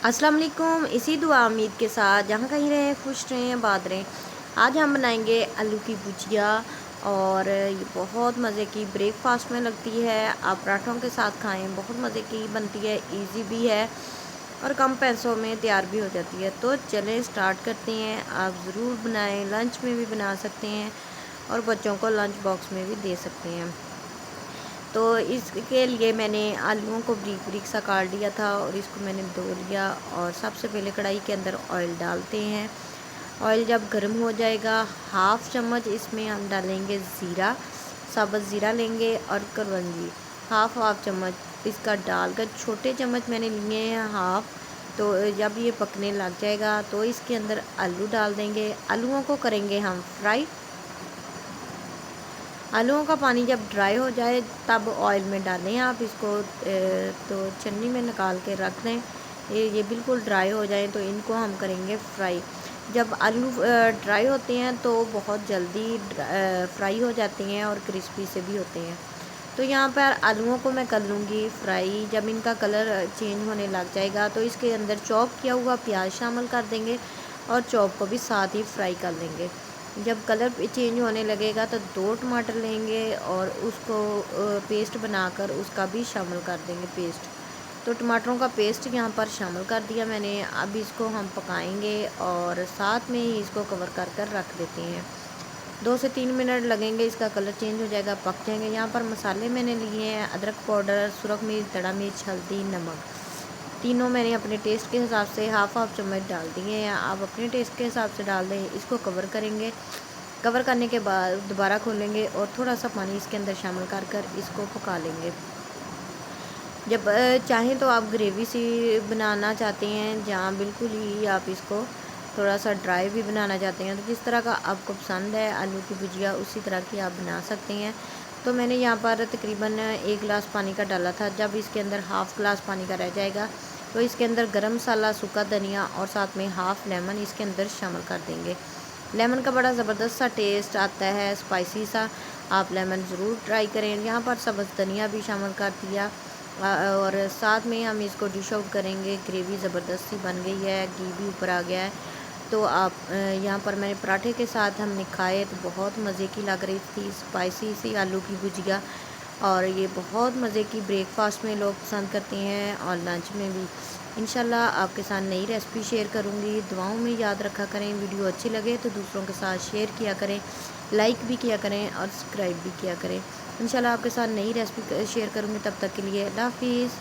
अस्सलाम वालेकुम। इसी दुआ उम्मीद के साथ जहाँ कहीं रहें खुश रहें आबाद रहें। आज हम बनाएंगे आलू की भुजिया और ये बहुत मज़े की ब्रेकफास्ट में लगती है। आप पराठों के साथ खाएं, बहुत मज़े की बनती है, इजी भी है और कम पैसों में तैयार भी हो जाती है। तो चलें स्टार्ट करते हैं। आप ज़रूर बनाएं, लंच में भी बना सकते हैं और बच्चों को लंच बॉक्स में भी दे सकते हैं। तो इसके लिए मैंने आलूओं को बारीक बारीक सा काट लिया था और इसको मैंने धो लिया। और सबसे पहले कढ़ाई के अंदर ऑयल डालते हैं। ऑयल जब गर्म हो जाएगा, हाफ़ चम्मच इसमें हम डालेंगे ज़ीरा, साबुत ज़ीरा लेंगे और करवंजी हाफ़ चम्मच इसका डालकर, छोटे चम्मच मैंने लिए हैं हाफ़। तो जब ये पकने लग जाएगा तो इसके अंदर आलू डाल देंगे। आलूओं को करेंगे हम फ्राई। आलूओं का पानी जब ड्राई हो जाए तब ऑयल में डालें आप इसको। तो छन्नी में निकाल के रख दें। ये बिल्कुल ड्राई हो जाए तो इनको हम करेंगे फ्राई। जब आलू ड्राई होते हैं तो बहुत जल्दी फ्राई हो जाते हैं और क्रिस्पी से भी होते हैं। तो यहाँ पर आलूओं को मैं कर लूँगी फ्राई। जब इनका कलर चेंज होने लग जाएगा तो इसके अंदर चॉप किया हुआ प्याज शामिल कर देंगे और चॉप को भी साथ ही फ्राई कर लेंगे। जब कलर चेंज होने लगेगा तो 2 टमाटर लेंगे और उसको पेस्ट बनाकर उसका भी शामिल कर देंगे पेस्ट। तो टमाटरों का पेस्ट यहाँ पर शामिल कर दिया मैंने। अब इसको हम पकाएंगे और साथ में ही इसको कवर कर रख देते हैं। 2 से 3 मिनट लगेंगे, इसका कलर चेंज हो जाएगा, पक जाएंगे। यहाँ पर मसाले मैंने लिए हैं अदरक पाउडर, सुरख मिर्च, दड़ा मिर्च, हल्दी, नमक। तीनों मैंने अपने टेस्ट के हिसाब से हाफ़ चम्मच डाल दिए हैं। आप अपने टेस्ट के हिसाब से डाल दें। इसको कवर करेंगे। कवर करने के बाद दोबारा खोलेंगे और थोड़ा सा पानी इसके अंदर शामिल कर इसको पका लेंगे। जब चाहें तो आप ग्रेवी सी बनाना चाहते हैं, जहाँ बिल्कुल ही आप इसको थोड़ा सा ड्राई भी बनाना चाहते हैं, तो जिस तरह का आपको पसंद है आलू की भुजिया उसी तरह की आप बना सकते हैं। तो मैंने यहाँ पर तकरीबन 1 गिलास पानी का डाला था। जब इसके अंदर हाफ़ गिलास पानी का रह जाएगा तो इसके अंदर गरम मसाला, सूखा धनिया और साथ में हाफ़ लेमन इसके अंदर शामिल कर देंगे। लेमन का बड़ा ज़बरदस्त सा टेस्ट आता है, स्पाइसी सा। आप लेमन ज़रूर ट्राई करें। यहाँ पर सब्ज़ धनिया भी शामिल कर दिया और साथ में हम इसको डिश आउट करेंगे। ग्रेवी ज़बरदस्त सी बन गई है, घी भी ऊपर आ गया है। तो आप यहाँ पर मैंने पराठे के साथ हमने खाए तो बहुत मज़े की लग रही थी, स्पाइसी सी आलू की भुजिया। और ये बहुत मज़े की ब्रेकफास्ट में लोग पसंद करते हैं और लंच में भी। इंशाल्लाह आपके साथ नई रेसिपी शेयर करूँगी। दुआओं में याद रखा करें। वीडियो अच्छी लगे तो दूसरों के साथ शेयर किया करें, लाइक भी किया करें और सब्सक्राइब भी किया करें। इंशाल्लाह आपके साथ नई रेसिपी शेयर करूँगी। तब तक के लिए अल्लाह हाफ़िज़।